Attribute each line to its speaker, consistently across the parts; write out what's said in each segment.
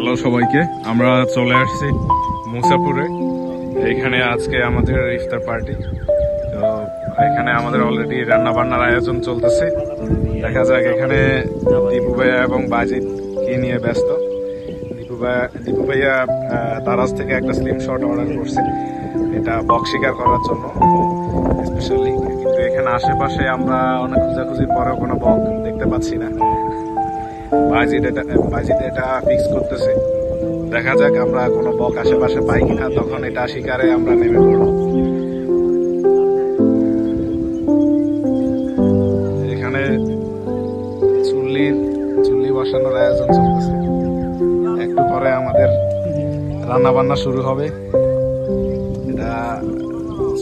Speaker 1: Hello সবাইকে, আমরা চলে আসছি মুসাপুরে। এখানে আজকে আমাদের ইফতার পার্টি। তো এখানে আমাদের অলরেডি রান্না বান্নার আয়োজন চলতেছে। দেখা যাক এখানে দীপু ভাইয়া এবং বাজিদ কি নিয়ে ব্যস্ত। দীপু ভাইয়া তারাজ থেকে একটা স্লিম শট অর্ডার করছে, এটা বক শিকার করার জন্য স্পেশালি। কিন্তু এখানে আশেপাশে আমরা অনেক খোঁজাখুঁজির পরেও কোনো বক দেখতে পাচ্ছি না। বাজিদ এটা ফিক্স করতেছে। দেখা যাক আমরা কোনো বক আশেপাশে পাই কিনা, তখন এটা শিকারে আমরা নেমে পড়ব। এখানে চুল্লি বসানোর আয়োজন চলতেছে। একটু পরে আমাদের রান্না বান্না শুরু হবে। এটা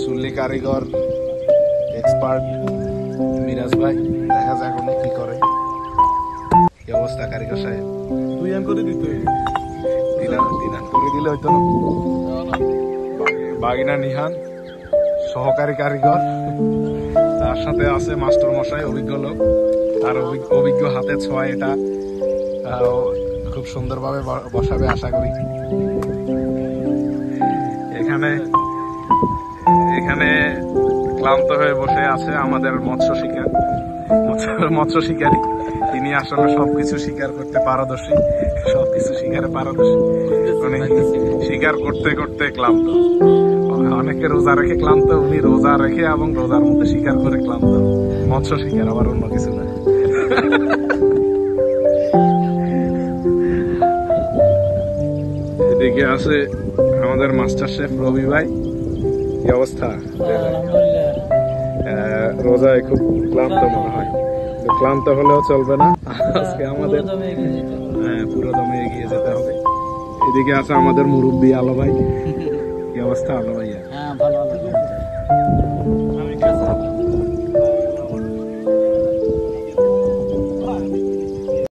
Speaker 1: চুল্লি কারিগর এক্সপার্ট মিরাজ ভাই, দেখা যাক উনি কি করে। কি অবস্থা কারিগর সাহেব?
Speaker 2: দুই আন করে দিতে
Speaker 1: দিনান করে দিলে হয়তো। বাগিনা নিহান সহকারী কারিগর, তার সাথে আছে মাস্টার মশাই অভিজ্ঞ লোক। তার অভিজ্ঞ হাতে ছোঁয়া এটা খুব সুন্দরভাবে বসাবে আশা করি। এখানে ক্লান্ত হয়ে বসে আছে আমাদের মৎস্য শিকারী। তিনি আসলে সবকিছু শিকার করতে পারদর্শী, সবকিছু শিকারে পারদর্শী। উনি শিকার করতে করতে ক্লান্ত। অনেকে রোজা রেখে ক্লান্ত, উনি রোজা রেখে এবং রোজার মধ্যে শিকার করে ক্লান্ত। মৎস্য শিকার, আবার অন্য কিছু না। এদিকে আছে আমাদের মাস্টার শেফ রবি ভাই। কি অবস্থা? রোজায় খুব ক্লান্ত মনে হয়। ক্লান্ত হলেও চলবে না, আজকে আমাদের পুরো দমে এগিয়ে যেতে হবে। এদিকে আছে আমাদের মুরব্বী আলো ভাই। কি অবস্থা আলো ভাইয়া?